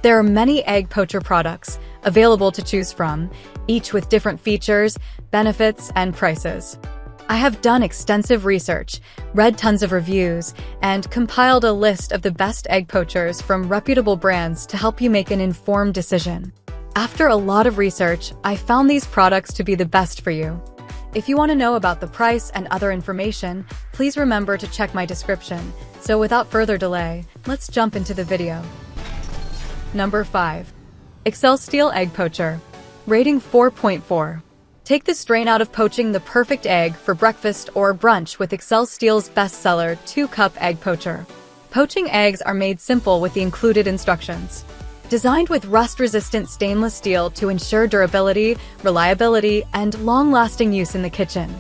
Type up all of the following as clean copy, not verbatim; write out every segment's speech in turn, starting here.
There are many egg poacher products available to choose from, each with different features, benefits, and prices. I have done extensive research, read tons of reviews, and compiled a list of the best egg poachers from reputable brands to help you make an informed decision. After a lot of research, I found these products to be the best for you. If you want to know about the price and other information, please remember to check my description. So without further delay, let's jump into the video. Number 5. Essentials Egg Poacher. Rating 4.4. Take the strain out of poaching the perfect egg for breakfast or brunch with Essentials bestseller 2-Cup Egg Poacher. Poaching eggs are made simple with the included instructions. Designed with rust-resistant stainless steel to ensure durability, reliability, and long-lasting use in the kitchen.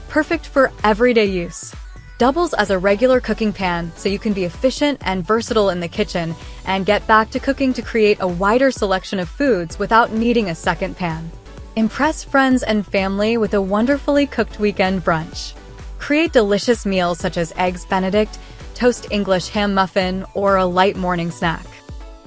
Perfect for everyday use. Doubles as a regular cooking pan so you can be efficient and versatile in the kitchen and get back to cooking to create a wider selection of foods without needing a second pan. Impress friends and family with a wonderfully cooked weekend brunch. Create delicious meals such as Eggs Benedict, toast English ham muffin, or a light morning snack.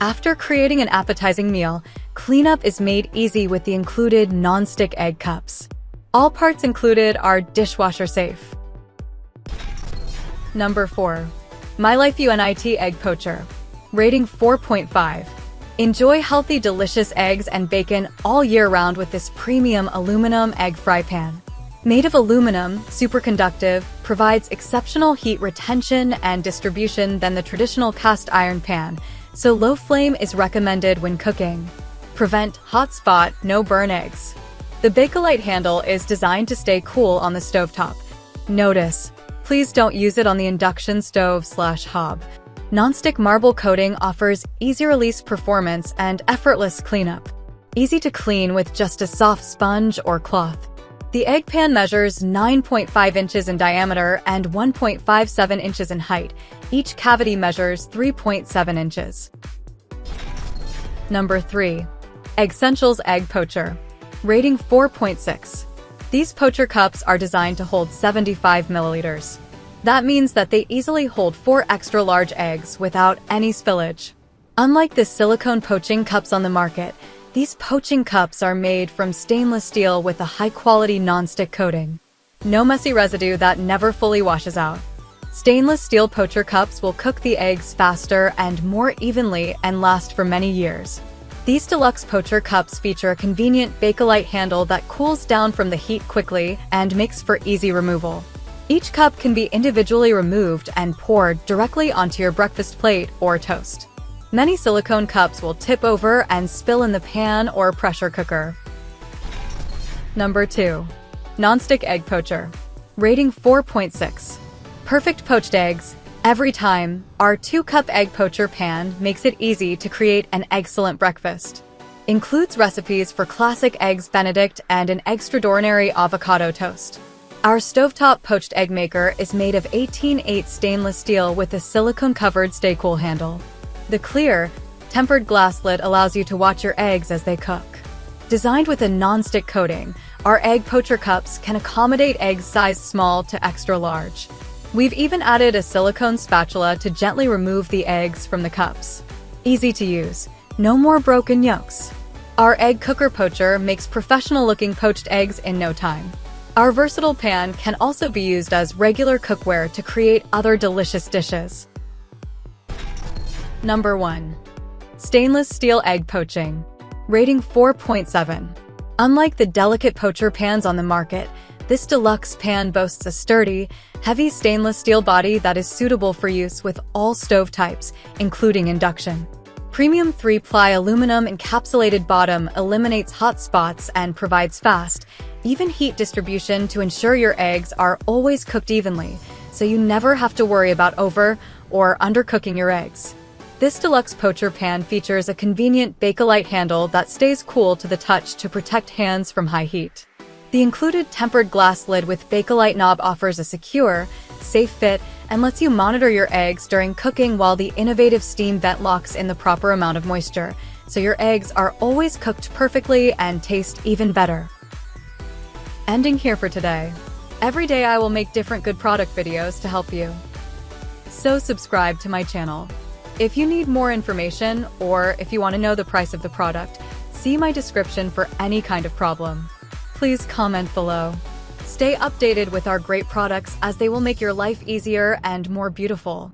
After creating an appetizing meal, cleanup is made easy with the included non-stick egg cups. All parts included are dishwasher safe. Number 4. My Life Youit Egg Poacher. Rating 4.5. Enjoy healthy, delicious eggs and bacon all year round with this premium aluminum egg fry pan. Made of aluminum, superconductive, provides exceptional heat retention and distribution than the traditional cast iron pan, so low flame is recommended when cooking. Prevent hot spot, no burn eggs. The Bakelite handle is designed to stay cool on the stovetop. Notice, please don't use it on the induction stove/hob. Non-stick marble coating offers easy release performance and effortless cleanup. Easy to clean with just a soft sponge or cloth. The egg pan measures 9.5 inches in diameter and 1.57 inches in height. Each cavity measures 3.7 inches. Number 3. Essentials Egg Poacher. Rating 4.6. These poacher cups are designed to hold 75 milliliters. That means that they easily hold 4 extra large eggs without any spillage. Unlike the silicone poaching cups on the market, these poaching cups are made from stainless steel with a high-quality non-stick coating. No messy residue that never fully washes out. Stainless steel poacher cups will cook the eggs faster and more evenly and last for many years. These deluxe poacher cups feature a convenient Bakelite handle that cools down from the heat quickly and makes for easy removal. Each cup can be individually removed and poured directly onto your breakfast plate or toast. Many silicone cups will tip over and spill in the pan or pressure cooker. Number 2. NonStick Egg Poacher. Rating 4.6. Perfect poached eggs, every time. Our 2-cup egg poacher pan makes it easy to create an excellent breakfast. Includes recipes for classic Eggs Benedict and an extraordinary avocado toast. Our stovetop poached egg maker is made of 18/8 stainless steel with a silicone-covered stay-cool handle. The clear, tempered glass lid allows you to watch your eggs as they cook. Designed with a non-stick coating, our egg poacher cups can accommodate eggs sized small to extra large. We've even added a silicone spatula to gently remove the eggs from the cups. Easy to use, no more broken yolks. Our egg cooker poacher makes professional-looking poached eggs in no time. Our versatile pan can also be used as regular cookware to create other delicious dishes. Number 1. Stainless Steel Egg Poaching. Rating 4.7. Unlike the delicate poacher pans on the market, this deluxe pan boasts a sturdy, heavy stainless steel body that is suitable for use with all stove types, including induction. Premium 3-ply aluminum encapsulated bottom eliminates hot spots and provides fast, even heat distribution to ensure your eggs are always cooked evenly, so you never have to worry about over or undercooking your eggs. This deluxe poacher pan features a convenient Bakelite handle that stays cool to the touch to protect hands from high heat. The included tempered glass lid with Bakelite knob offers a secure, safe fit and lets you monitor your eggs during cooking, while the innovative steam vent locks in the proper amount of moisture, so your eggs are always cooked perfectly and taste even better. Ending here for today. Every day I will make different good product videos to help you. So subscribe to my channel. If you need more information or if you want to know the price of the product, see my description for any kind of problem. Please comment below. Stay updated with our great products as they will make your life easier and more beautiful.